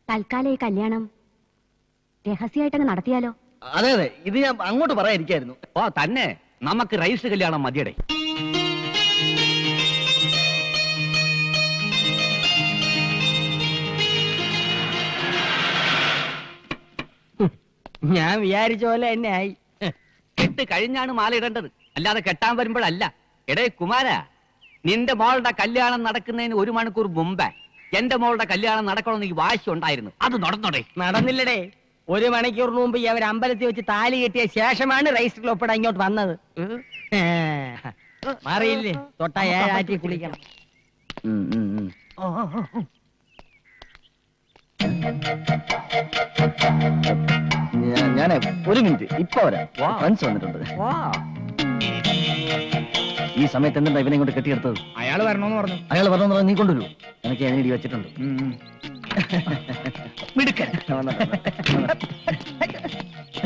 തൽക്കാലം ഈ കല്യാണം രഹസ്യമായിട്ടങ്ങ് നടത്തിയാലോ? അതെ അതെ, ഇത് ഞാൻ അങ്ങോട്ട് പറയാനിരിക്കായിരുന്നു. ഓ തന്നെ, നമുക്ക് രജിസ്റ്റർ കല്യാണം മതിയടേ. ഞാൻ വിചാരിച്ച പോലെ തന്നെ ആയി. കെട്ട് കഴിഞ്ഞാണ് മാല ഇടേണ്ടത്, അല്ലാതെ കെട്ടാൻ വരുമ്പോഴല്ല. എടേ കുമാര, നിന്റെ മോളുടെ കല്യാണം നടക്കുന്നതിന് 1 മണിക്കൂർ മുമ്പേ എന്റെ മോളുടെ കല്യാണം നടക്കണമെന്ന് ഈ വാശി ഉണ്ടായിരുന്നു. അത് നടന്നോടെ? നടന്നില്ലടേ. 1 മണിക്കൂറിന് മുമ്പ് അവർ അമ്പലത്തിൽ വെച്ച് താലി കെട്ടിയ ശേഷമാണ് രജിസ്റ്ററിൽ ഒപ്പിടാൻ ഇങ്ങോട്ട് വന്നത്. മാറിയില്ലേ? തൊട്ട 7 ആറ്റി കുളിക്കണം. ഞാനേ 1 മിനിറ്റ് ഇപ്പൊ വരാം. ഫ്രണ്ട്സ് വന്നിട്ടുണ്ട്. ഈ സമയത്ത് എന്താ ഇവനെ കൊണ്ട് കെട്ടിയെടുത്തത്? അയാൾ വരണോന്ന് പറഞ്ഞു. അയാൾ പറഞ്ഞ നീ കൊണ്ടുവരൂ, എനിക്ക് അതിനിടി വെച്ചിട്ടുണ്ട്. മിടുക്കൻ.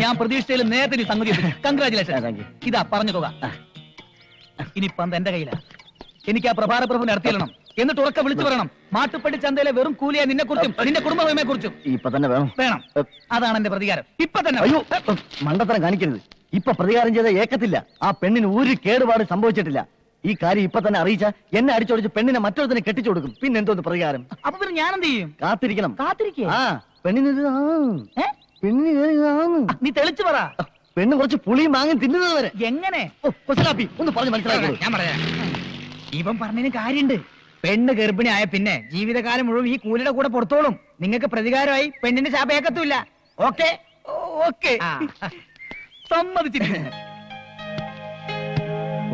ഞാൻ പ്രതീക്ഷിച്ചതിൽ നേരത്തെ സംഗതി. കൺഗ്രാജുലേഷൻ. ഇതാ പറഞ്ഞു തുക. ഇനി പന്ത് എന്റെ കയ്യിലാണ്. എനിക്ക് ആ പ്രഭാര പ്രഭു നടത്തിയിരണം. എന്നിട്ട് ഉറക്കെ വിളിച്ചു പറയണം, മാട്ടുപ്പള്ളി ചന്തയിലെ വെറും കൂലിയെ നിന്നെ കുറിച്ചും നിന്റെ കുടുംബമയെ കുറിച്ചും. ഇപ്പൊ തന്നെ വേണം. വേണം. അതാണ് എന്റെ പ്രതികാരം. ഇപ്പൊ തന്നെ. അയ്യോ, മണ്ടത്തരം കാണിക്കരുത്. ഇപ്പൊ പ്രതികാരം ചെയ്ത ഏക്കത്തില്ല. ആ പെണ്ണിന് ഒരു കേടുപാട് സംഭവിച്ചിട്ടില്ല. ഈ കാര്യം ഇപ്പൊ തന്നെ അറിയിച്ച എന്നെ അടിച്ചോടിച്ച് പെണ്ണിനെ മറ്റൊരുത്തിനെ കെട്ടിച്ചു കൊടുക്കും. പിന്നെ എന്തോന്ന് പ്രതികാരം? അപ്പൊ പിന്നെ ഞാൻ എന്ത് ചെയ്യും? കാത്തിരിക്കണം. കാത്തിരിക്കേ? ആ പെണ്ണിന് നീ തെളിച്ചു പറ. പെണ്ണ് കുറച്ച് പുളിയും വാങ്ങി തിന്നുന്നത് വരെ. എങ്ങനെ? ഒന്ന് പറഞ്ഞു മനസ്സിലാക്കി. ഞാൻ പറയാം. ഇവൻ പറഞ്ഞതിന് കാര്യണ്ട്. പെണ്ണ് ഗർഭിണി ആയ പിന്നെ ജീവിതകാലം മുഴുവൻ ഈ കൂലിയുടെ കൂടെ പുറത്തോളും. നിങ്ങൾക്ക് പ്രതികാരമായി പെണ്ണിന്റെ ശാപേക്കത്തുമില്ല. ഓക്കെ? ഓക്കെ, സമ്മതിച്ചിരിക്കുന്നു.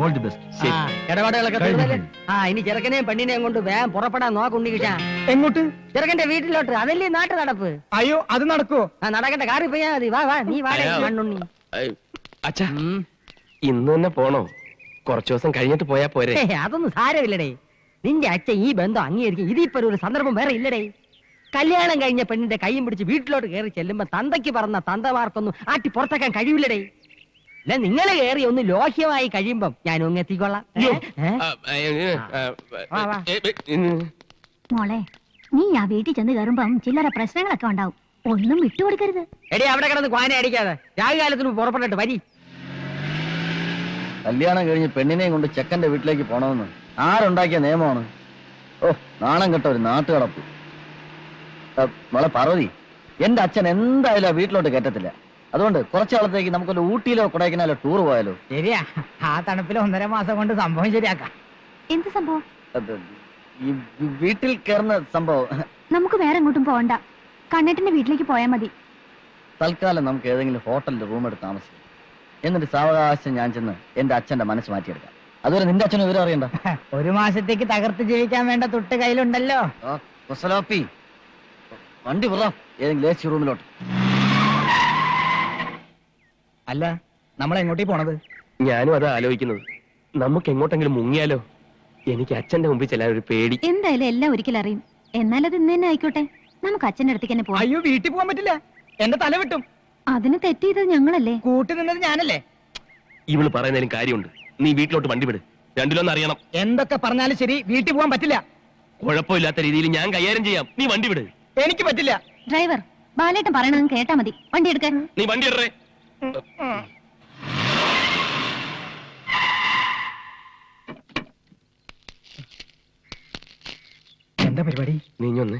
All the best. ഇടപാടുകളൊക്കെ തീർന്നല്ലേ? ഇനി ചെറുക്കനെയും പെണ്ണിനെയും കൊണ്ട് വേഗം പുറപ്പെടാൻ നോക്കുണ്ടി കിട്ടാ. എങ്ങോട്ട്? ചെറുക്കന്റെ വീട്ടിലോട്ട്. അതല്ലേ നാട്ടു നടപ്പ്. അയ്യോ, അത് നടക്കോ? നടക്കണ്ട, കാറി പോയാ മതി. വാ വാ, നീ വാടേ മണ്ണുണ്ണി. അച്ഛാ, ഇന്ന് തന്നെ പോണോ? കുറച്ചു ദിവസം കഴിഞ്ഞിട്ട് പോയാ പോരെ? അതൊന്നും സാരമില്ലടേ. നിന്റെ അച്ഛൻ ഈ ബന്ധം അംഗീകരിക്കും. ഇതിപ്പോ ഒരു സന്ദർഭം വേറെ ഇല്ലടേ. കല്യാണം കഴിഞ്ഞ പെണ്ണിന്റെ കൈയും പിടിച്ച് വീട്ടിലോട്ട് കയറി ചെല്ലുമ്പോ തന്തയ്ക്ക് പറഞ്ഞ തന്തമാർക്കൊന്നും ആട്ടി പുറത്താക്കാൻ കഴിയില്ലടേ. അല്ല, നിങ്ങളെ കയറി ഒന്ന് ലോഹ്യമായി കഴിയുമ്പം ഞാൻ ഒന്ന് എത്തിക്കൊള്ളാം. മോളെ, നീ ആ വീട്ടിൽ ചെന്ന് കയറുമ്പം ചില്ലറ പ്രശ്നങ്ങളൊക്കെ ഉണ്ടാവും. ഒന്നും വിട്ടുകൊടുക്കരുത്. എടി, അവിടെ കിടന്ന് ക്വാന അടിക്കാതെ രാഹുകാലത്തിന് പുറപ്പെട്ടിട്ട് വരി. കല്യാണം കഴിഞ്ഞ് പെണ്ണിനെയും കൊണ്ട് ചെക്കന്റെ വീട്ടിലേക്ക് പോണമെന്ന് ആരുണ്ടാക്കിയ നിയമമാണ്? ഓ, നാണം കെട്ട ഒരു നാട്ടുകടപ്പ്. മോളെ പാർവതി, എന്റെ അച്ഛൻ എന്തായാലും ആ വീട്ടിലോട്ട് കയറ്റത്തില്ല. അതുകൊണ്ട് കുറച്ചു കാലത്തേക്ക് നമുക്കൊരു ഊട്ടിയിലോ കൊടൈക്കനാലോ ടൂർ പോയാലോ? ശരിയാ, ആ തണുപ്പിൽ 1.5 മാസം കൊണ്ട് സംഭവം ശരിയാക്കാം. എന്ത് സംഭവം? ഈ വീട്ടിൽ കയറുന്ന സംഭവം. നമുക്ക് വേറെ എങ്ങോട്ടും പോകണ്ട, കണ്ണേട്ടന്റെ വീട്ടിലേക്ക് പോയാൽ മതി. തൽക്കാലം നമുക്ക് ഏതെങ്കിലും ഹോട്ടലിൽ റൂം എടുത്ത് താമസിക്കാം. എന്നിട്ട് സാവകാശം ഞാൻ ചെന്ന് എന്റെ അച്ഛന്റെ മനസ്സ് മാറ്റിയെടുക്കാം. അതുവരെ നിന്റെ അച്ഛനും വിവരം അറിയണ്ട. 1 മാസത്തേക്ക് തകർത്ത് ജീവിക്കാൻ വേണ്ട തുട്ട് കയ്യിലുണ്ടല്ലോ. വണ്ടി പുറ ഏതെങ്കിലും AC റൂമിലോട്ട്. അല്ല, നമ്മൾ എങ്ങോട്ടേ പോണത്? ഞാനും അതാ ആലോചിക്കുന്നത്. നമുക്ക് എങ്ങോട്ടെങ്കിലും മുങ്ങിയാലോ? എനിക്ക് അച്ഛന്റെ മുമ്പിൽ ചെല്ലാൻ ഒരു പേടി. എന്തായാലും എല്ലാം ഒരിക്കലും അറിയും. എന്നാലത് ഇന്ന് തന്നെ ആയിക്കോട്ടെ, നമുക്ക് അച്ഛന്റെ അടുത്തേക്ക് തന്നെ പോവാം. അയ്യോ, വീട്ടിൽ പോകാൻ പറ്റില്ല. എന്റെ തല വിട്ടും. അതിന് തെറ്റ് ചെയ്തത് ഞങ്ങളല്ലേ? കൂട്ടി നിന്നത് ഞാനല്ലേ? ഇവള് പറയുന്നതിലും കാര്യമുണ്ട്. നീ വീട്ടിലോട്ട് വണ്ടി വിട്. രണ്ടിലൊന്നും അറിയണം. എന്തൊക്കെ പറഞ്ഞാലും ശരി, വീട്ടിൽ പോകാൻ പറ്റില്ല. കുഴപ്പമില്ലാത്ത രീതിയിൽ ഞാൻ കൈകാര്യം ചെയ്യാം. നീ വണ്ടി വിട്. എനിക്ക് പറ്റില്ല. ഡ്രൈവർ, ബാലേട്ടൻ പറയണത് കേട്ടാ മതി. വണ്ടി എടുക്കാൻ. നീ വണ്ടി ഇടറേ. എന്താ പരിപാടി? നീഞ്ഞൊന്ന്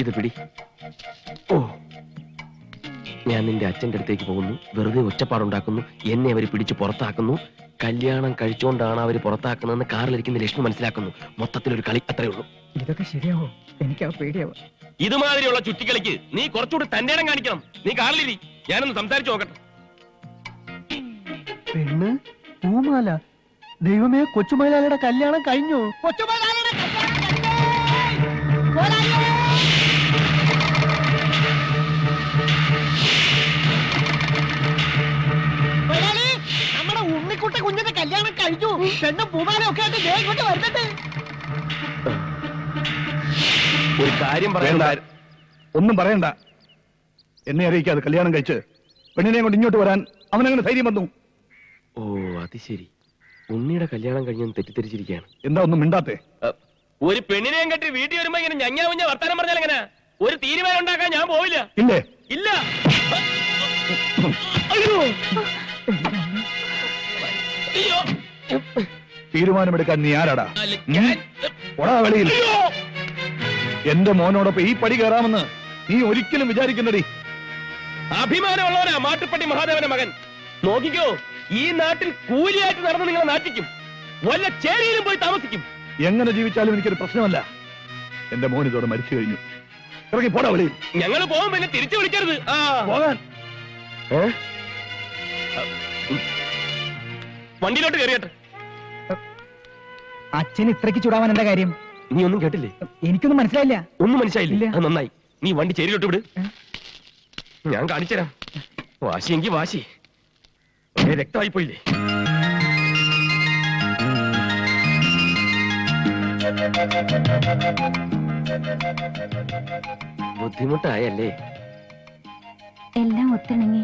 ഇത് പിടി. ഓ, ഞാൻ നിന്റെ അച്ഛന്റെ അടുത്തേക്ക് പോകുന്നു. വെറുതെ ഒച്ചപ്പാടുണ്ടാക്കുന്നു. എന്നെ അവര് പിടിച്ച് പുറത്താക്കുന്നു. കല്യാണം കഴിച്ചുകൊണ്ടാണ് അവര് പുറത്താക്കുന്നതെന്ന് കാറിലിരിക്കുന്ന ലക്ഷ്മി മനസ്സിലാക്കുന്നു. മൊത്തത്തിലൊരു കളി, അത്രേ ഉള്ളൂ. ഇതൊക്കെ ശരിയാവോ? എനിക്ക് പേടിയാവോ? ഇതുമാതിരിയുള്ള ചുറ്റിക്കളിക്ക് നീ കുറച്ചുകൂടി തന്റെ ഇടം കാണിക്കണം. നീ കാറിലിരി, ഞാനൊന്ന് സംസാരിച്ചു നോക്കട്ടെ. പെണ്ണ് പൂമാല. ദൈവമേ, കൊച്ചുമൈലാലിയുടെ കല്യാണം കഴിഞ്ഞു. നമ്മുടെ ഉണ്ണിക്കുട്ട കുഞ്ഞിന്റെ കല്യാണം കഴിഞ്ഞു. പെണ്ണും പൂമാലൊക്കെ ആയിട്ട് ഇങ്ങോട്ട് വരുന്നുണ്ട്. ഒരു കാര്യം പറയണ്ട. ഒന്നും പറയണ്ട. എന്നെ അറിയിക്കാതെ കല്യാണം കഴിച്ച് പെണ്ണിനെ കൊണ്ട് ഇങ്ങോട്ട് വരാൻ അവനങ്ങനെ ധൈര്യം വന്നു. ഓ, അത് ശരി. ഉണ്ണിയുടെ കല്യാണം കഴിഞ്ഞെന്ന് തെറ്റിദ്ധരിച്ചിരിക്കുകയാണ്. എന്താ ഒന്നും മിണ്ടാത്തെ? ഒരു പെണ്ണിനെയും കെട്ടി വീട്ടിൽ വരുമ്പോ ഇങ്ങനെ ഞഞ്ഞാ വർത്താനം പറഞ്ഞാൽ എങ്ങനെ? ഒരു തീരുമാനം ഉണ്ടാക്കാൻ ഞാൻ പോവില്ല. ഇല്ലേ? ഇല്ല. അയ്യോ അയ്യോ, തീരുമാനമെടുക്കാൻ നീ ആരാടാ? ഒടാ വെളിയിൽ. എന്റെ മോനോടൊപ്പം ഈ പടി കയറാമെന്ന് നീ ഒരിക്കലും വിചാരിക്കുന്നടി. അഭിമാനമുള്ളവനാ മാട്ടുപ്പെട്ടി മഹാദേവന്റെ മകൻ. നോക്കിക്കോ, ഈ നാട്ടിൽ കൂലിയായിട്ട് നടന്ന് നിങ്ങളെ നാട്ടിക്കും. വല്ല ചേരിയിലും പോയി താമസിക്കും. എങ്ങനെ ജീവിച്ചാലും എനിക്കൊരു പ്രശ്നമല്ല. എന്റെ മോൻ ഇതോടെ മരിച്ചു കഴിഞ്ഞു. ഇറങ്ങി പോടാ വെളിയിൽ. ഞങ്ങൾ പോകും, പിന്നെ തിരിച്ചു വിളിക്കരുത്. പോകാൻ വണ്ടിയിലോട്ട് കയറിയട്ടെ. അച്ഛൻ ഇത്രയ്ക്ക് ചൂടാവാൻ എന്താ കാര്യം? നീ ഒന്നും കേട്ടില്ലേ? എനിക്കൊന്നും മനസ്സിലായില്ല. ഒന്നും മനസ്സിലായില്ലേ? അത് നന്നായി. നീ വണ്ടി ചേരിയിലോട്ട് വിട്, ഞാൻ കാണിച്ചുതരാം. വാശിയെങ്കിൽ വാശി. രക്തമായി പോയില്ലേ? ബുദ്ധിമുട്ടായല്ലേ? എല്ലാം ഒത്തിണങ്ങി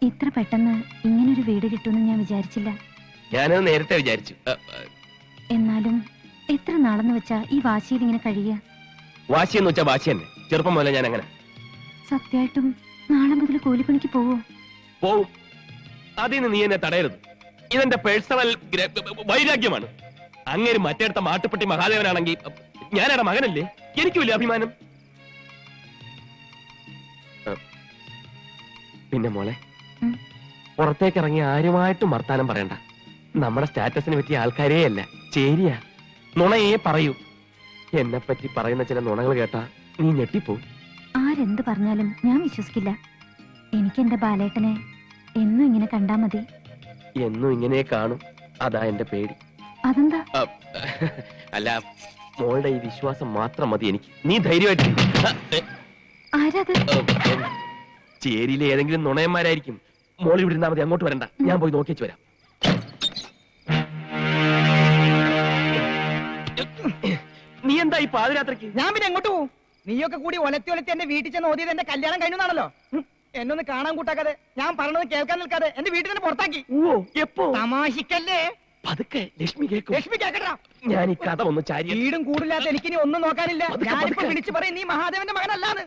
ഇത്ര പെട്ടെന്ന് ഇങ്ങനൊരു വീട് കിട്ടുമെന്ന് ഞാൻ വിചാരിച്ചില്ല. ഞാനത് നേരത്തെ വിചാരിച്ചു. എന്നാലും എത്ര നാളെന്ന് വെച്ചാ ഈ വാശിയിൽ ഇങ്ങനെ കഴിയുക? വാശി എന്ന് വെച്ചാ വാശി തന്നെ. ചെറുപ്പം പോലെ ഞാൻ അങ്ങനെ സത്യമായിട്ടും നാളെ മുതൽ കൂലിപ്പണിക്ക് പോവോ? പോവും. അതിന് നീ എന്നെ തടയരുത്. ഇതെന്റെ പേഴ്സണൽ വൈരാഗ്യമാണ്. അങ്ങേര് മറ്റേടത്ത മാട്ടുപ്പെട്ടി മഹാദേവനാണെങ്കിൽ ഞാനവിടെ മകനല്ലേ? എനിക്കുമില്ല അഭിമാനം. പിന്നെ മോളെ, പുറത്തേക്ക് ഇറങ്ങി ആരുമായിട്ടും വർത്താനം പറയണ്ട. നമ്മുടെ സ്റ്റാറ്റസിന് പറ്റിയ ആൾക്കാരേ അല്ല, ചേരിയാ. നുണയേ പറയൂ. എന്നെ പറ്റി പറയുന്ന ചില നുണകൾ കേട്ടാ നീ ഞെട്ടിപ്പോ. ആരെന്ത് പറഞ്ഞാലും ഞാൻ വിശ്വസിക്കില്ല. എനിക്ക് എന്റെ ബാലേട്ടനെ എന്നും ഇങ്ങനെ കണ്ടാ മതി. എന്നും ഇങ്ങനെ കാണും, അതാ എന്റെ പേടി. അതെന്താ? അല്ല, മോളുടെ ഈ വിശ്വാസം മാത്രം മതി എനിക്ക്. നീ ധൈര്യമായിട്ട്. ആരത്? ചേരിയിലെ ഏതെങ്കിലും നുണയന്മാരായിരിക്കും. മോൾ ഇവിടെ ഇരുന്നാ മതി, അങ്ങോട്ട് വരണ്ട. ഞാൻ പോയി നോക്കിച്ചു വരാം. നീ എന്താ ഈ പാതിരാത്രിക്ക്? ഞാൻ പിന്നെ എങ്ങോട്ട് പോവും? നീയൊക്കെ കൂടി ഒലത്തി ഒലത്തി എന്റെ വീട്ടിൽ ചെന്ന് ഓതിയത് എന്റെ കല്യാണം കഴിഞ്ഞാണല്ലോ. എന്നൊന്ന് കാണാൻ കൂട്ടാക്കാതെ, ഞാൻ പറഞ്ഞത് കേൾക്കാൻ നിൽക്കാതെ എന്റെ വീട്ടിൽ തന്നെ പുറത്താക്കി. ഓ, എപ്പോ? തമാശിക്കല്ലേ? പതുക്കെ, ലക്ഷ്മി കേൾക്കും. ലക്ഷ്മി കേക്കട്ടാ. ഞാൻ ഈ കഥ ഒന്ന് ചാരി. വീടും കൂടില്ലാത്ത എനിക്കിനി ഒന്നും നോക്കാനില്ല. ഞാനിപ്പോ വിളിച്ചു പറയും നീ മഹാദേവന്റെ മകനല്ലാന്ന്.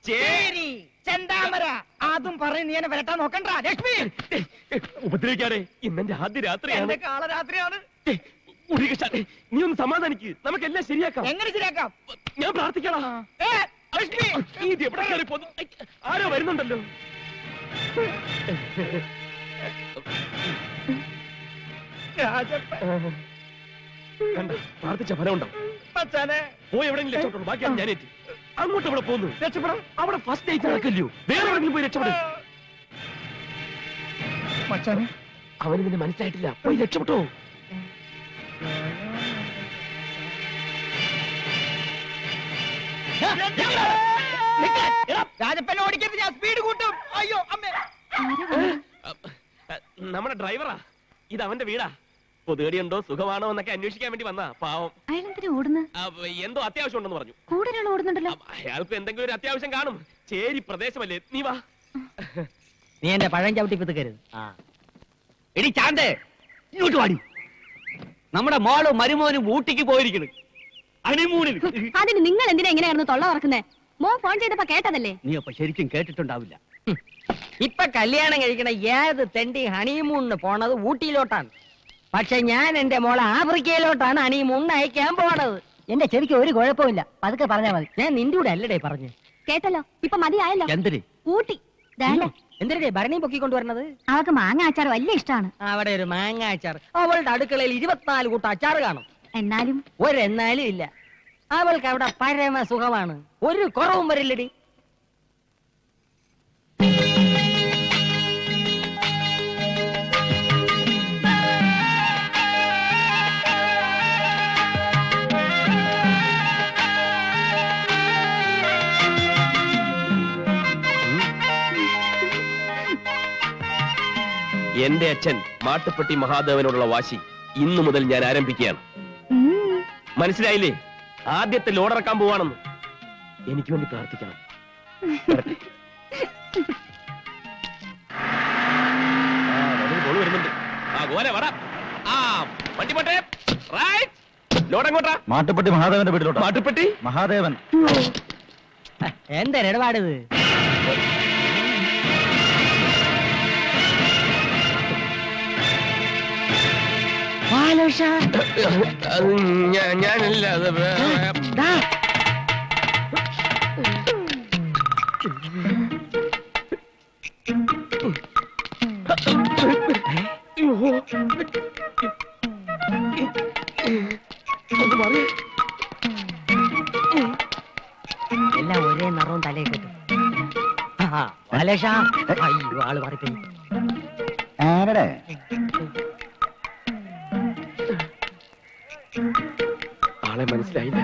ചേരി ചെന്താമര അതും പറയും നീ എന്നെ വരട്ടാൻ നോക്കണ്ട. ലക്ഷ്മി ഉപദ്രവിക്കാതെ, ഇന്നെന്റെ ആദ്യ രാത്രിയാണ്. കാളരാത്രിയാണ്. നീ ഒന്ന് സമാധാനിക്ക്, നമുക്കെല്ലാം ശരിയാക്കാം. എങ്ങനെ ശരിയാക്കാം? ഞാൻ പ്രാർത്ഥിക്കണം. ലക്ഷ്മി ഇത് എവിടെ കയറി പോന്നു? ആരോ വരുന്നുണ്ടല്ലോ. കണ്ട, പ്രാർത്ഥിച്ച ഫലം ഉണ്ടാവും. പോയി എവിടെയെങ്കിലും രക്ഷപ്പെട്ടു. ബാക്കിയാണ് ഞാൻ ഏറ്റ്. അങ്ങോട്ട് ഇവിടെ പോന്നു. രക്ഷപ്പെടാം. അവിടെ ഫസ്റ്റ് നൈറ്റ് നടക്കല്ലോ. വേറെ എവിടെയെങ്കിലും പോയി രക്ഷപ്പെടും. അവന് നിന്നെ മനസ്സിലായിട്ടില്ല. പോയി രക്ഷപ്പെട്ടോ. രാജപ്പനെ ഓടിക്കരുത്, ഞാൻ സ്പീഡ് കൂട്ടും. അയ്യോ അമ്മേ. നമ്മുടെ ഡ്രൈവറാ. ഇത് അവന്റെ വീടാ. പൊതുകടിയുണ്ടോ, സുഖമാണോ എന്നൊക്കെ അന്വേഷിക്കാൻ വേണ്ടി വന്നാ. പാവം. എന്തോ അത്യാവശ്യം ഉണ്ടെന്ന് പറഞ്ഞു. ഓടുന്നുണ്ടല്ലോ. അയാൾക്ക് എന്തെങ്കിലും ഒരു അത്യാവശ്യം കാണും. ചേരി പ്രദേശമല്ലേ. നീ വാ. നീ എന്റെ പഴം ചവിട്ടി പിതുക്കരുത്. എടി ചാന്തേ, ഇങ്ങോട്ട് വാടി. നമ്മുടെ മോളും മരുമോനും ഊട്ടിക്ക് പോയിരിക്കുന്നു. ഹണിമൂണിൽ. അതിന് നിങ്ങൾ എന്തിനാ എങ്ങനെയായിരുന്നു തൊള്ള പറക്കുന്നേ? മോൻ ഫോൺ ചെയ്തപ്പോ കേട്ടതല്ലേ? നീ അപ്പൊ ശരിക്കും കേട്ടിട്ടുണ്ടാവില്ല. ഇപ്പൊ കല്യാണം കഴിക്കണ ഏത് തെണ്ടി ഹണിമൂണിന് പോണത് ഊട്ടിയിലോട്ടാണ്. പക്ഷെ ഞാൻ എന്റെ മോളെ ആഫ്രിക്കയിലോട്ടാണ് ഹണിമൂണിന് അയക്കാൻ പോണത്. എന്റെ ചെവിക്ക് ഒരു കുഴപ്പമില്ല, പതുക്കെ പറഞ്ഞാൽ മതി. ഞാൻ നിന്റെ കൂടെ അല്ലടേ പറഞ്ഞു. കേട്ടല്ലോ, ഇപ്പൊ മതിയായല്ലോ. എന്തിന്? ഊട്ടി. എന്തിനേ ഭരണി പൊക്കിക്കൊണ്ടുവരണത്? അവൾക്ക് മാങ്ങ അച്ചാർ വലിയ ഇഷ്ടമാണ്. അവിടെ ഒരു മാങ്ങ അച്ചാർ. അവളുടെ അടുക്കളയിൽ 24 കൂട്ടം അച്ചാർ കാണും. എന്നാലും ഒരെന്നാലും ഇല്ല. അവൾക്ക് അവിടെ പരമ സുഖമാണ്. ഒരു കുറവും വരില്ലടി. എന്റെ അച്ഛൻ മാട്ടുപ്പെട്ടി മഹാദേവനോടുള്ള വാശി ഇന്നു മുതൽ ഞാൻ ആരംഭിക്കുകയാണ്. മനസ്സിലായില്ലേ? ആദ്യത്തെ ലോഡിറക്കാൻ പോവാണെന്ന്. എനിക്ക് വേണ്ടി പ്രാർത്ഥിക്കണം. വരുന്നുണ്ട്. ആ ഗോലെ വട. ആ വണ്ടി പോട്ടെ. റൈറ്റ് ലോഡെങ്ങോട്ടാ? മാട്ടുപ്പെട്ടി മഹാദേവന്റെ വീട്ടിലോട്ട്. മാട്ടുപ്പെട്ടി മഹാദേവൻ. എന്താ ഇടപാടിത്? ഞാനല്ല അത് എല്ലാം ഒരേ നിറവും തലയിൽ കിട്ടും. ബാലേഷാ, അയ്യോ ആള് മാറിപ്പോയി. ആരുടെ? ആളെ മനസ്സിലായില്ല.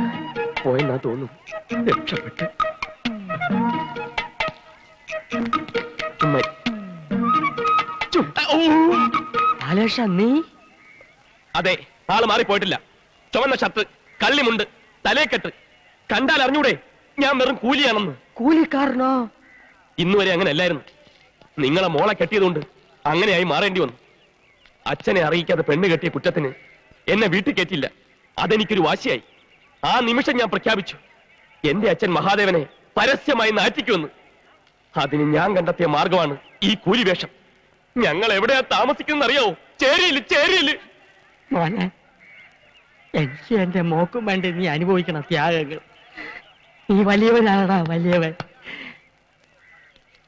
പോയെന്നാ തോന്നുന്നു. രക്ഷപ്പെട്ട് ബാലേഷ, നീ? അതെ, ആള് മാറിപ്പോയിട്ടില്ല. ചുവന്ന ഷർട്ട്, കള്ളിമുണ്ട്, തലേക്കെട്ട്. കണ്ടാൽ അറിഞ്ഞൂടെ ഞാൻ വെറും കൂലിയാണെന്ന്. കൂലിക്കാരനോ? ഇന്നുവരെ അങ്ങനെ അല്ലായിരുന്നു. നിങ്ങളെ മോളെ കെട്ടിയതുകൊണ്ട് അങ്ങനെയായി മാറേണ്ടി വന്നു. അച്ഛനെ അറിയിക്കാതെ പെണ്ണ് കെട്ടിയ കുറ്റത്തിന് എന്നെ വീട്ടിൽ കയറ്റില്ല. അതെനിക്കൊരു വാശിയായി. ആ നിമിഷം ഞാൻ പ്രഖ്യാപിച്ചു, എന്റെ അച്ഛൻ മഹാദേവനെ പരസ്യമായി നാറ്റിക്കുമെന്ന്. അതിന് ഞാൻ കണ്ടെത്തിയ മാർഗമാണ് ഈ കൂലിവേഷം. ഞങ്ങൾ എവിടെയാ താമസിക്കുന്നത് അറിയാവോ? ചേരിയില്, ചേരിയില്. മോനെ, എനിക്ക് എന്റെ മോക്കും വേണ്ടി നീ അനുഭവിക്കണം ത്യാഗങ്ങൾ. നീ വലിയവനാടാ, വലിയവൻ.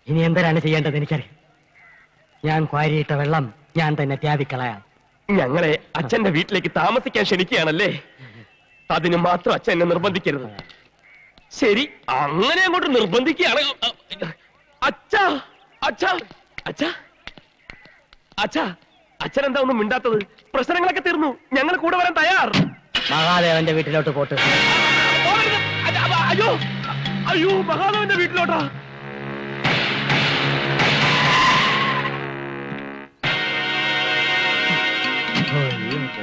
ഇനി എന്തിനാണ് ചെയ്യേണ്ടത് എനിക്കറിയാം. ഞാൻ ക്വാരിയിട്ട വെള്ളം ഞാൻ തന്നെ ത്യാവിക്കളയാം. ഞങ്ങളെ അച്ഛന്റെ വീട്ടിലേക്ക് താമസിക്കാൻ ക്ഷണിക്കുകയാണല്ലേ? അതിന് മാത്രം അച്ഛൻ എന്നെ നിർബന്ധിക്കരുത്. ശരി, അങ്ങനെ അങ്ങോട്ട് നിർബന്ധിക്കുകയാണ്. അച്ഛാ, അച്ഛാ, അച്ഛാ, അച്ഛാ, അച്ഛൻ എന്താ ഒന്നും മിണ്ടാത്തത്? പ്രശ്നങ്ങളൊക്കെ തീർന്നു. ഞങ്ങൾ കൂടെ വരാൻ തയ്യാർ. മഹാദേവന്റെ വീട്ടിലോട്ട് പോട്ട്. അയ്യോ, അയ്യോ, മഹാദേവന്റെ വീട്ടിലോട്ടാ?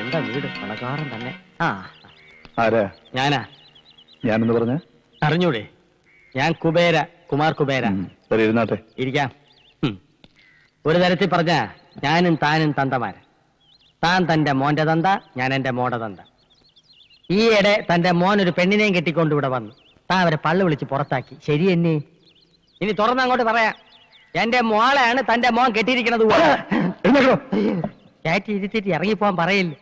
എന്റെ വീട് പണക്കാരൻ തന്നെ. ആരാ? ഞാനാ. ഞാനെന്ന് പറഞ്ഞ അറിഞ്ഞൂടെ? ഞാൻ കുബേര, കുമാർ കുബേര. ശരി, ഇരുന്നാട്ടെ. ഇരിക്കാം. ഒരു തരത്തിൽ പറഞ്ഞ ഞാനും താനും തന്തമാര്. താൻ തന്റെ മോന്റെ തന്ത, ഞാൻ എന്റെ മോടെ തന്ത. ഈയിടെ തന്റെ മോൻ ഒരു പെണ്ണിനെയും കെട്ടിക്കൊണ്ട് ഇവിടെ വന്നു. താൻ അവരെ പള്ളു വിളിച്ച് പുറത്താക്കി. ശരി എന്നെ? ഇനി തുറന്നങ്ങോട്ട് പറയാം. എന്റെ മോളെയാണ് തന്റെ മോൻ കെട്ടിയിരിക്കണത്. കയറ്റി ഇരുത്തിട്ട് ഇറങ്ങിപ്പോവാൻ പറയില്ല.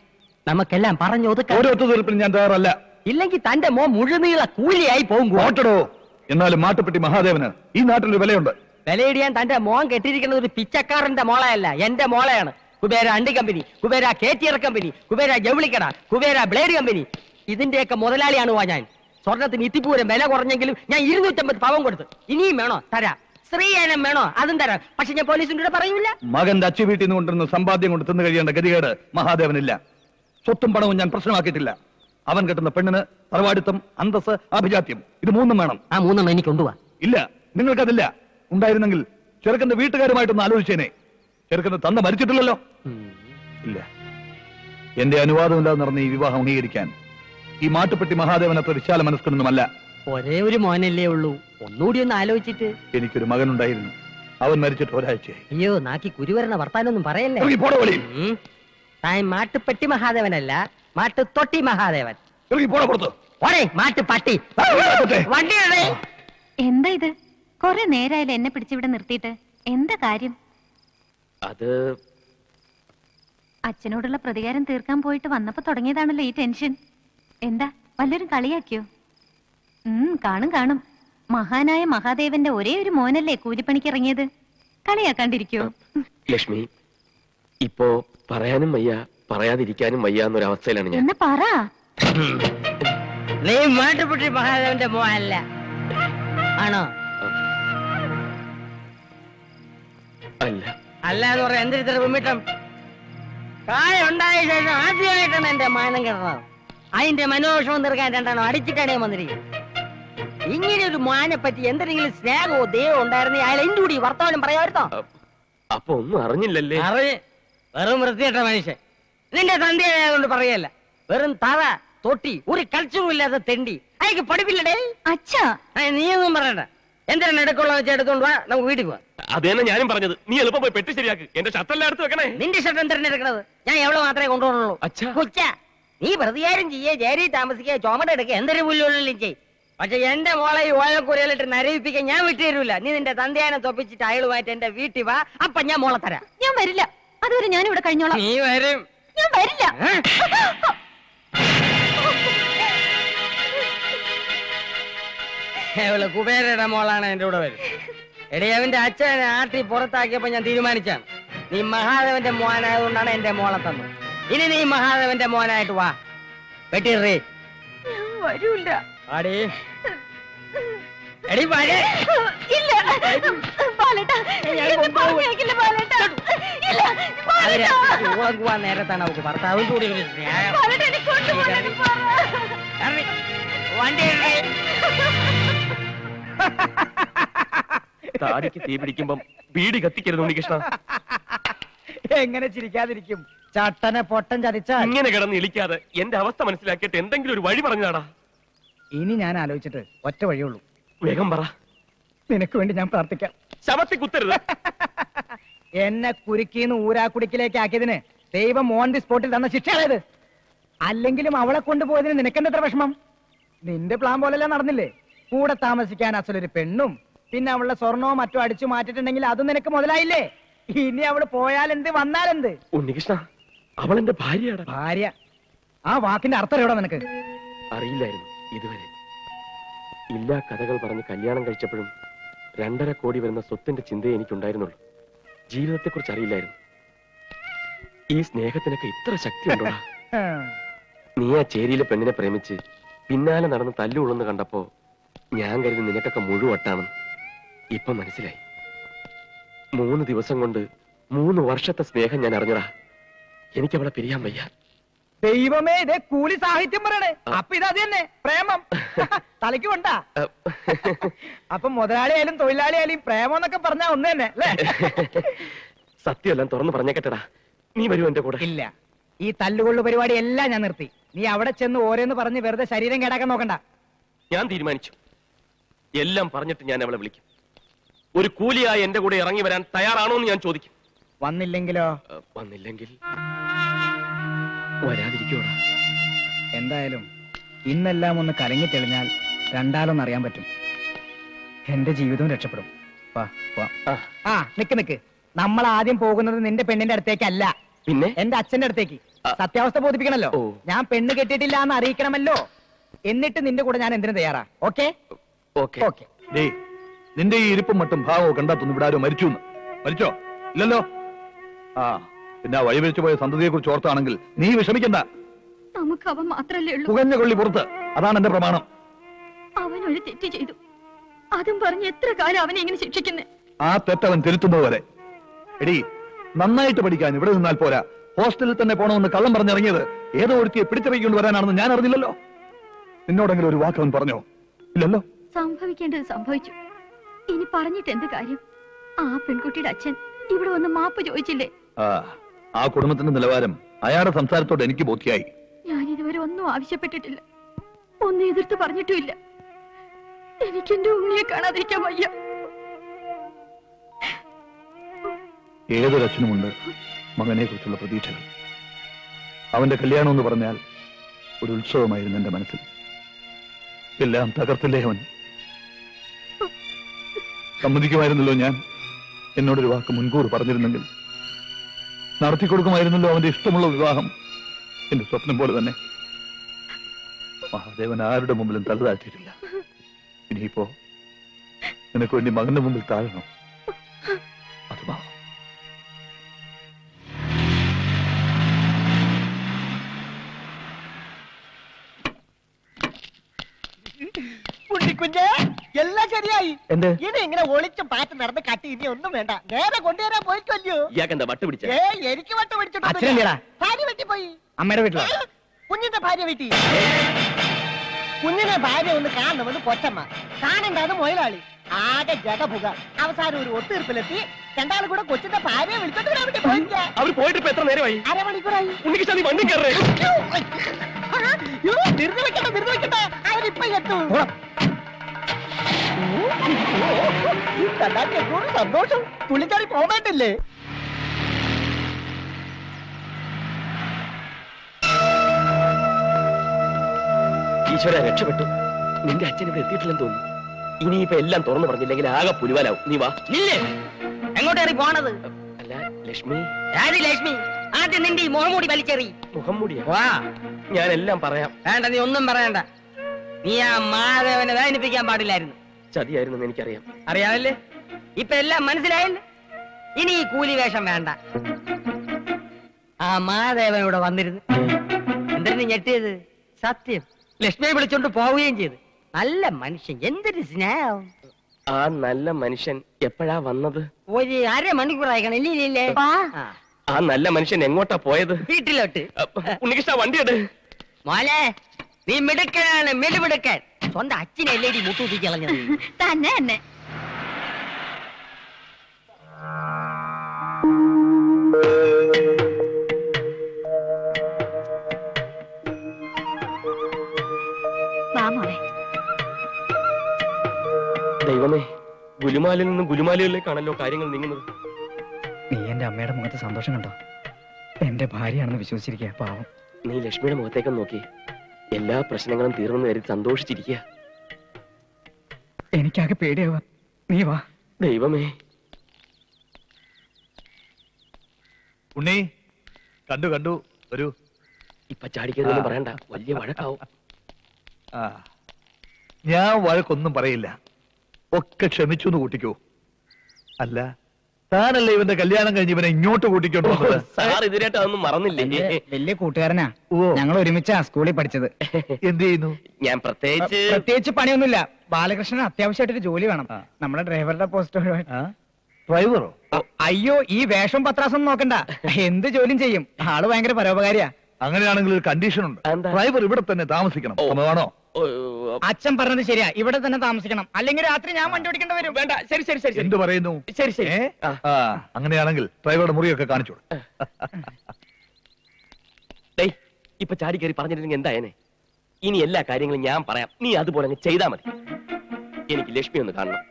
നമുക്കെല്ലാം പറഞ്ഞു ഒതുക്കാം. ഒരു ഒത്തുതീർപ്പിന് ഞാൻ തയ്യാറല്ല. ഇല്ലെങ്കിൽ തന്റെ മോൻ മുഴുനീള കൂലിയായി പോകും. ഓട്ടടോ. എന്നാലും മാട്ടുപ്പെട്ടി മഹാദേവന് ഈ നാട്ടിലൊരു വിലയുണ്ട്. വിലയിടിയാൻ തന്റെ മോൻ കെട്ടിയിരിക്കുന്നത് ഒരു പിച്ചക്കാരന്റെ മോളയല്ല, എന്റെ മോളയാണ്. കുബേര അണ്ടി കമ്പനി, കുബേര കേറ്റിയർ കമ്പനി, കുബേര ജൗളിക്കട, കുബേര ബ്ലേഡ് കമ്പനി, ഇതിന്റെയൊക്കെ മുതലാളിയാണ് ഞാൻ. സ്വർണത്തിന് ഇത്തിപ്പൂരം വില കുറഞ്ഞെങ്കിലും ഞാൻ 250 പവൻ കൊടുത്തു. ഇനിയും വേണോ? തരാം. സ്ത്രീയനം വേണോ? അതും തരാം. പക്ഷെ ഞാൻ പോലീസിന്റെ കൂടെ പറയൂല. മകന്റെ അച്ചു വീട്ടിൽ നിന്ന് കൊണ്ടിരുന്ന സമ്പാദ്യം കൊണ്ട് തിന്നു കഴിയേണ്ട ഗതികേട് മഹാദേവനില്ല. സ്വത്തും പണവും ഞാൻ പ്രശ്നമാക്കിയിട്ടില്ല. അവൻ കെട്ടുന്ന പെണ്ണിന് തറവാടിത്തം, അന്തസ്, അഭിജാത്യം, ഇത് മൂന്നും വേണം. ആ മൂന്നെണ്ണം എനിക്ക് കൊണ്ടുപോവാ. ഇല്ല, നിങ്ങൾക്കതില്ല. ഉണ്ടായിരുന്നെങ്കിൽ ചെറുക്കന്റെ വീട്ടുകാരുമായിട്ടൊന്ന് ആലോചിച്ചേനെ. ചെറുക്കന്റെ തന്ത മരിച്ചിട്ടില്ലല്ലോ. ഇല്ല, എന്റെ അനുവാദമില്ലാതെ നടന്ന ഈ വിവാഹം അംഗീകരിക്കാൻ ഈ മാട്ടുപ്പെട്ടി മഹാദേവൻ അത്ര വിശാല മനസ്കനൊന്നുമല്ല. ഒരേ ഒരു മോനല്ലേ ഉള്ളൂ. ഒന്നുകൂടി ഒന്ന് ആലോചിച്ചിട്ട്. എനിക്കൊരു മകനുണ്ടായിരുന്നു. അവൻ മരിച്ചിട്ട് ഒരാഴ്ചയായി. അയ്യോ, നാക്കി കുരുവരണ വർത്താനൊന്നും പറയല്ലേ. താൻ മാട്ടുപ്പെട്ടി മഹാദേവനല്ല, മാട്ടുതൊട്ടി മഹാദേവൻ. പുറത്ത് മാട്ടുപട്ടി. വണ്ടിയുടെ എന്താ ഇത്? കൊറേ നേരായാലും എന്നെ പിടിച്ചിവിടെ നിർത്തിയിട്ട് എന്താ കാര്യം? അത് അച്ഛനോടുള്ള പ്രതികാരം തീർക്കാൻ പോയിട്ട് വന്നപ്പോ തുടങ്ങിയതാണല്ലോ ഈ ടെൻഷൻ. എന്താ, വല്ലവരും കളിയാക്കിയോ? കാണും കാണും. മഹാനായ മഹാദേവന്റെ ഒരേ ഒരു മോനല്ലേ കൂലിപ്പണിക്ക് ഇറങ്ങിയത്. കളിയാക്കാണ്ടിരിക്കോ? ലക്ഷ്മി, ഇപ്പോ പറയാനും വയ്യ, പറയാതിരിക്കാനും വയ്യ എന്നൊരവസ്ഥയിലാണ് ഞാൻ. എന്നാ പറ. നീ മാട്ടുപ്പെട്ടി മഹാദേവന്റെ മോനല്ല ആണോ? അല്ല. അല്ല എന്ന് പറയാൻ എന്തിരിത്ര കുമ്മിട്ടം? കായ ഉണ്ടായ ശേഷം ആദ്യമായിട്ടാണ് എന്റെ മാനം കിടന്നത്. അതിന്റെ മനോഷവും തീർക്കാൻ രണ്ടാണോ അടിച്ചിട്ടാണ് വന്നിരിക്കുന്നത്. ഇങ്ങനെ ഒരു മാനെ പറ്റി എന്തെങ്കിലും സ്നേഹമോ ദൈവം ഉണ്ടായിരുന്നെ അയാൾ എന്റെ കൂടി വർത്തമാനം പറയാമായിരുന്നോ? അപ്പൊ ഒന്നും അറിഞ്ഞില്ലല്ലേ? വെറും വൃത്തിയിട്ട മനുഷ്യൻ. നിന്റെ തന്തയായതുകൊണ്ട് പറയല്ല. വെറും തറ തൊട്ടി ഒരു കൾച്ചറും ഇല്ലാത്ത തെണ്ടി. അയക്ക് പഠിപ്പില്ലടേ. അച്ഛാ, നീയൊന്നും പറയണ്ട. എന്തിനാണ് എടുക്കുള്ള വെച്ച് എടുത്തോണ്ട് വാ, നമുക്ക് വീട്ടിൽ പോവാം. അതേന്നെ ഞാനും പറഞ്ഞത്. നീ എളുപ്പം പോയി പെട്ടി ശരിയാക്ക്. എന്റെ ഷർട്ടെല്ലാം എടുത്ത് വെക്കണേ. നിന്റെ ഷർട്ട് എന്തിനാണ് എടുക്കണത്? ഞാൻ എവിടെ മാത്രമേ കൊണ്ടുപോകുള്ളൂ. അച്ഛാ. കൊച്ച നീ പ്രതികാരം ചെയ്യേ, ജേരി താമസിക്കുക, ചുമടെടുക്കുക, എന്തൊരു പുല്ലുള്ളിലും ചെയ്. പക്ഷെ എന്റെ മോളെ ഈ ഓലക്കുരയിലിട്ട് നരയിപ്പിക്കാൻ ഞാൻ വിട്ടുതരൂല. നീ നിന്റെ തന്തയാനെ തൊപ്പിച്ചിട്ട് അയളുമായിട്ട് എന്റെ വീട്ടിൽ വാ, അപ്പൊ ഞാൻ മോളെ തരാം. ഞാൻ വരില്ല, അതുവരെ ഞാനിവിടെ കഴിഞ്ഞോളാം. നീ വരും. ഞാൻ വരില്ല. അവള് കുബേരയുടെ മോളാണ് എന്റെ കൂടെ വരും. എടേ, അവന്റെ അച്ഛനെ ആട്ടി പുറത്താക്കിയപ്പോ ഞാൻ തീരുമാനിച്ചാണ്, നീ മഹാദേവന്റെ മോനായതുകൊണ്ടാണ് എന്റെ മോളെ തന്നത്. ഇനി നീ മഹാദേവന്റെ മോനായിട്ട് വാ. വെട്ടിറേ. ഞാൻ വരൂല. ആടി എടി വരെ. ഇല്ല ബാലേട്ടാ, എന്നെ പറഞ്ഞയക്കില്ല ബാലേട്ടാ. ഇല്ല ബാലേട്ടാ. നേരത്താണ് അവക്ക് ഭർത്താവും കൂടി ഒരു സ്നേഹം. ബാലേട്ടാ, എന്നെ കൊണ്ടുപോകണം പറ. വണ്ടി താടിക്ക് തീ പിടിക്കുമ്പം ബീഡി കത്തിക്കരുത് ഉണ്ണികൃഷ്ണ. എങ്ങനെ ചിരിക്കാതിരിക്കും? ചട്ടനെ പൊട്ടൻ ചതിച്ചാൽ ഇങ്ങനെ കിടന്ന് ഇളിക്കാതെ എന്റെ അവസ്ഥ മനസ്സിലാക്കിയിട്ട് എന്തെങ്കിലും ഒരു വഴി പറഞ്ഞാടാ. ഇനി ഞാൻ ആലോചിച്ചിട്ട് ഒറ്റ വഴിയുള്ളൂ. വേഗം പറ. നിനക്ക് വേണ്ടി ഞാൻ പ്രാർത്ഥിക്കാം. ശവത്തി കുത്തരുത്. എന്നെ കുരുക്കിന്ന് ഊരാക്കുടിക്കിലേക്ക് ആക്കിയതിന് ദൈവം ഓൺ ദി സ്പോട്ടിൽ തന്ന ശിക്ഷയാണത്. അല്ലെങ്കിലും അവളെ കൊണ്ടുപോയതിന് നിനക്കെന്തത്ര വിഷമം? നിന്റെ പ്ലാൻ പോലെല്ലാം നടന്നില്ലേ? കൂടെ താമസിക്കാൻ അസലൊരു പെണ്ണും, പിന്നെ അവളുടെ സ്വർണവും മറ്റോ അടിച്ചു മാറ്റിട്ടുണ്ടെങ്കിൽ അതും നിനക്ക് മുതലായില്ലേ? ഇനി അവള് പോയാലെന്ത് വന്നാലെന്ത്? ഉണ്ണികൃഷ്ണ, അവൾ എന്റെ ഭാര്യയാടാ. ഭാര്യ? ആ വാക്കിന്റെ അർത്ഥം എവിടെ നിനക്ക്? അറിയില്ലായിരുന്നു ഇതുവരെ. ഇല്ലാ കഥകൾ പറഞ്ഞ് കല്യാണം കഴിച്ചപ്പോഴും 2.5 കോടി വരുന്ന സ്വത്തിന്റെ ചിന്തയെ എനിക്കുണ്ടായിരുന്നുള്ളൂ. ജീവിതത്തെക്കുറിച്ച് അറിയില്ലായിരുന്നു. ഈ സ്നേഹത്തിനൊക്കെ ഇത്ര ശക്തി ഉണ്ടോടാ? നീ ആ ചേരിയിലെ പെണ്ണിനെ പ്രേമിച്ച് പിന്നാലെ നടന്ന് തല്ലുകൊള്ളുന്ന് കണ്ടപ്പോ ഞാൻ കരുതി നിനക്കൊക്കെ മുഴുവട്ടാണെന്ന്. ഇപ്പൊ മനസ്സിലായി. 3 ദിവസം കൊണ്ട് 3 വർഷത്തെ സ്നേഹം ഞാൻ അറിഞ്ഞടാ. എനിക്കവളെ പിരിയാൻ വയ്യ. ദൈവമേ, ഇതേ കൂലി സാഹിത്യം പറയണേ. അപ്പൊ ഇതത് തന്നെ പ്രേമം. തലയ്ക്ക് കൊണ്ടാ. അപ്പൊ മുതലാളിയായാലും തൊഴിലാളിയായാലും പ്രേമം എന്നൊക്കെ പറഞ്ഞാ ഒന്ന് തന്നെ അല്ലേ? സത്യമെല്ലാം തുറന്നു പറഞ്ഞേക്കട്ടടാ. നീ വരൂ എന്റെ കൂടെ. ഇല്ല, ഈ തല്ലുകൊള്ളു പരിപാടി എല്ലാം ഞാൻ നിർത്തി. നീ അവിടെ ചെന്ന് ഓരോന്ന് പറഞ്ഞ് വെറുതെ ശരീരം കേടാക്കാൻ നോക്കണ്ട. ഞാൻ തീരുമാനിച്ചു. എല്ലാം പറഞ്ഞിട്ട് ഞാൻ അവളെ വിളിക്കും. ഒരു കൂലിയായി എന്റെ കൂടെ ഇറങ്ങി വരാൻ തയ്യാറാണോ എന്ന് ഞാൻ ചോദിക്കും. വന്നില്ലെങ്കിലോ? വന്നില്ലെങ്കിൽ വരാതിരിക്കോടാ. എന്തായാലും ഇന്നെല്ലാം ഒന്ന് കലങ്ങി തെളിഞ്ഞാൽ രണ്ടാലൊന്നറിയാൻ പറ്റും. എന്റെ ജീവിതവും രക്ഷപ്പെടും. വാ വാ. ആ നിക്ക്. നമ്മൾ ആദ്യം പോകുന്നത് നിന്റെ പെണ്ണിന്റെ അടുത്തേക്കല്ല, പിന്നെ എന്റെ അച്ഛന്റെ അടുത്തേക്ക്. സത്യാവസ്ഥ ബോധിപ്പിക്കണല്ലോ. ഓ. ഞാൻ പെണ്ണ് കെട്ടിയിട്ടില്ല എന്ന് അറിയിക്കണമല്ലോ. എന്നിട്ട് നിന്റെ കൂടെ ഞാൻ എന്തിനു തയ്യാറാ? Okay okay. ഓക്കെ. നിന്റെ ഈ ഇരിപ്പും മട്ടും ഭാവവും കണ്ടാത്തൊന്നും ഇവിടെ ആരോ മരിച്ചു. മരിച്ചോ? ഇല്ലല്ലോ. ആ പിന്നെ ആ വഴിവെച്ചു പോയ സന്തതിയെ കുറിച്ച് ഓർത്താണെങ്കിൽ നീ വിഷമിക്കണ്ട. നമുക്ക് അവൻ മാത്രല്ലേ ഉള്ളൂ. പുകഞ്ഞ കൊള്ളി പുറത്ത്. അതാണ് എന്റെ പ്രമാണം. അവനൊരു തെറ്റ് ചെയ്തു, അതും പറഞ്ഞ് എത്ര കാലം അവനെ എങ്ങനെ ശിക്ഷിക്കുന്നേ? ആ തെറ്റവൻ തിരുത്തുന്നത് വരെ. എടി, നന്നായിട്ട് പഠിക്കാൻ ഇവിടെ നിന്നാൽ പോരാ. ഹോസ്റ്റലിൽ തന്നെ പോണമെന്ന് കള്ളം പറഞ്ഞിറങ്ങിയത് ഏതോ ഒരുത്തിയെ പിടിച്ചിറങ്ങിക്കൊണ്ട് വരാനാണെന്ന് ഞാൻ അറിഞ്ഞില്ലല്ലോ. നിന്നോടെങ്കിലും ഒരു വാക്കവൻ പറഞ്ഞോ? ഇല്ലല്ലോ. സംഭവിക്കേണ്ടത് സംഭവിച്ചു. ഇനി പറഞ്ഞിട്ട് എന്ത് കാര്യം? ആ പെൺകുട്ടിയുടെ അച്ഛൻ ഇവിടെ വന്ന് മാപ്പ് ചോദിച്ചില്ലേ? ആ കുടുംബത്തിന്റെ നിലവാരം അയാളുടെ സംസാരത്തോടെ എനിക്ക് ബോധ്യായി. ഞാൻ ഇതുവരെ ഒന്നും ആവശ്യപ്പെട്ടിട്ടില്ല, ഒന്നും എതിർത്ത് പറഞ്ഞിട്ടുമില്ല. എനിക്ക് എന്റെ ഉണ്ണിയെ കാണാതിരിക്കാൻ വയ്യ. ഏതൊരച്ഛനുമുണ്ട് മകനെ കുറിച്ചുള്ള പ്രതീക്ഷകൾ. അവന്റെ കല്യാണം എന്ന് പറഞ്ഞാൽ ഒരു ഉത്സവമായിരുന്നു എന്റെ മനസ്സിൽ. എല്ലാം തകർത്തില്ലേ അവൻ? സമ്മതിക്കുമായിരുന്നല്ലോ ഞാൻ. എന്നോടൊരു വാക്ക് മുൻകൂർ പറഞ്ഞിരുന്നെങ്കിൽ നടത്തിക്കൊടുക്കുമായിരുന്നല്ലോ അവന്റെ ഇഷ്ടമുള്ള വിവാഹം. എന്റെ സ്വപ്നം പോലെ തന്നെ. മഹാദേവൻ ആരുടെ മുമ്പിലും തല താഴ്ത്തിയിട്ടില്ല. ഇനിയിപ്പോ നിനക്ക് വേണ്ടി മകന്റെ മുമ്പിൽ താഴണോ? അത് വാ. കുഞ്ഞേ, എല്ലാം ശരിയായി. എന്ത്? ഇനി ഇങ്ങനെ ഒളിച്ച് പാറ്റ് നടന്ന് കട്ടി ഇനി ഒന്നും വേണ്ട. നേരെ കൊണ്ടുവരാൻ പോയിക്കല്ലോ. ഇയാക്കെന്താ വട്ട് പിടിച്ച? എനിക്ക് വട്ട് പിടിച്ചിട്ട് അച്ഛനല്ലേടാ? ഭാര്യ വെട്ടിപ്പോയി. അമ്മയുടെ വീട്ടിലാ? കുഞ്ഞിന്റെ ഭാര്യ വെട്ടി. കുഞ്ഞിനെ ഭാര്യ ഒന്ന് കാണണമെന്ന് കൊച്ചമ്മ, കാണണ്ടാന്ന് മൊയലാളി. ആകെ ജഗപുക. അവസാനം ഒരു ഒത്തീർപ്പിലെത്തി. രണ്ടാളും കൂടെ കൊച്ചിന്റെ ഭാര്യയെ വിളിച്ചോണ്ട് വരാൻ വേണ്ടി പോയില്ല. അവർ പോയിട്ട് ഇപ്പൊ എത്ര നേരമായി? അരമണിക്കൂറായി. ഉണ്ണികൃഷ്ണ, നീ വണ്ടി കയറേ. ധൃതി വെക്കട്ടെ, അവരിപ്പൊ എത്തും. സന്തോഷം. പുള്ളിക്കാരി പോകണ്ടില്ലേ? ഈശ്വര രക്ഷപ്പെട്ടു. നിന്റെ അച്ഛൻ ഇവിടെ എത്തിയിട്ടില്ലെന്ന് തോന്നുന്നു. ഇനിയിപ്പോ എല്ലാം തുറന്നു പറഞ്ഞില്ലെങ്കിൽ ആകെ പുലിവാലാവും. നീ വാ. നില്ലേ എങ്ങോട്ടേറി പോണത്? അല്ല ലക്ഷ്മി. ആര് ലക്ഷ്മി? ആദ്യം നിന്റെ ഈ മുഖംമൂടി വലിച്ചെറി. മുഖം മൂടിയാ? വാ. ഞാൻ എല്ലാം പറയാം. വേണ്ട, നീ ഒന്നും പറയണ്ട. നീ ആ മഹാദേവനെ വേദനിപ്പിക്കാൻ പാടില്ലായിരുന്നു. ചതിയായിരുന്നു എനിക്കറിയാം. അറിയാമല്ലേ? ഇപ്പൊ എല്ലാം മനസ്സിലായല്ലേ? ഇനി ഈ കൂലി വേഷം വേണ്ട. ആ മഹാദേവൻ ഇവിടെ വന്നിരുന്നു. എന്തിനു ഞെട്ടിയത്? സത്യം, ലക്ഷ്മിയെ വിളിച്ചോണ്ട് പോവുകയും ചെയ്തു. നല്ല മനുഷ്യൻ, എന്തൊരു സ്നേഹം. ആ നല്ല മനുഷ്യൻ എപ്പോഴാ വന്നത്? ഒരു അരമണിക്കൂറായി ഇല്ലേ? ആ നല്ല മനുഷ്യൻ എങ്ങോട്ടാ പോയത്? വീട്ടിലോട്ട്. ഉണ്ണികൃഷ്ണ വണ്ടി എടു. മോനെ, നീ മിടുക്കനാണ്, മെലുമിടുക്കൻ. സ്വന്തം അച്ഛനല്ലേ ഈ മുട്ടൂത്തി കളഞ്ഞത്? തന്നെ തന്നെ. വാ മോളെ. ദൈവമേ, ഗുലുമാലിൽ നിന്നും ഗുലുമാലികളിലേക്കാണല്ലോ കാര്യങ്ങൾ നീങ്ങുന്നത്. നീ എന്റെ അമ്മയുടെ മുഖത്ത് സന്തോഷം കണ്ടോ? എന്റെ ഭാര്യയാണെന്ന് വിശ്വസിച്ചിരിക്കുക, പാവം. നീ ലക്ഷ്മിയുടെ മുഖത്തേക്ക് നോക്കി. എല്ലാ പ്രശ്നങ്ങളും തീർന്നു കരുതി സന്തോഷിച്ചിരിക്കുക. എനിക്കാകെ പേടിയാവുക. നീ വാ. ദൈവമേ. ഉണ്ണി, കണ്ടു കണ്ടു. ഒരു ഇപ്പൊ ചാടിക്കരുതെന്ന് പറയണ്ട, വലിയ വഴക്കാവും. ഞാൻ വഴക്കൊന്നും പറയില്ല. ഒക്കെ ക്ഷമിച്ചു എന്ന് കൂട്ടിക്കോ. അല്ല, താനല്ലേ ഇവന്റെ കല്യാണം കഴിഞ്ഞ് ഇവനെ ഇങ്ങോട്ട് കൂട്ടിക്കൊണ്ടു വന്നത്? സാർ ഇതിനായിട്ട് അതൊന്നും മറന്നില്ലേ? വലിയ കൂട്ടുകാരനാ. ഞങ്ങൾ ഒരുമിച്ചാ സ്കൂളിൽ പഠിച്ചത്. എന്ത് ചെയ്യുന്നു? ഞാൻ പ്രത്യേകിച്ച് പണിയൊന്നുമില്ല. ബാലകൃഷ്ണൻ അത്യാവശ്യമായിട്ടൊരു ജോലി വേണം. നമ്മുടെ ഡ്രൈവറുടെ പോസ്റ്റ്. ഡ്രൈവറോ? അയ്യോ, ഈ വേഷം പത്രാസം നോക്കണ്ട, എന്ത് ജോലിയും ചെയ്യും. ആള് ഭയങ്കര പരോപകാരിയാ. അങ്ങനെയാണെങ്കിൽ ഒരു കണ്ടീഷൻ ഉണ്ട്. എന്താ? ഡ്രൈവർ ഇവിടെ തന്നെ താമസിക്കണം. സമ്മതമാണോ? അച്ഛൻ പറഞ്ഞത് ശരിയാ, ഇവിടെ തന്നെ താമസിക്കണം. അല്ലെങ്കിൽ രാത്രി ഞാൻ വണ്ടി ഓടിക്കേണ്ടി വരും. വേണ്ട. ശരി ശരി ശരി. എന്ത് പറയുന്നു? ശരി ശരി. അങ്ങനെയാണെങ്കിൽ ഡ്രൈവറുടെ മുറിയൊക്കെ കാണിച്ചു. ഇപ്പൊ ചാടി കയറി പറഞ്ഞിരുന്നെങ്കിൽ എന്തായനെ? ഇനി എല്ലാ കാര്യങ്ങളും ഞാൻ പറയാം, നീ അതുപോലെ അങ്ങ് ചെയ്താൽ മതി. എനിക്ക് ലക്ഷ്മി ഒന്ന് കാണണം.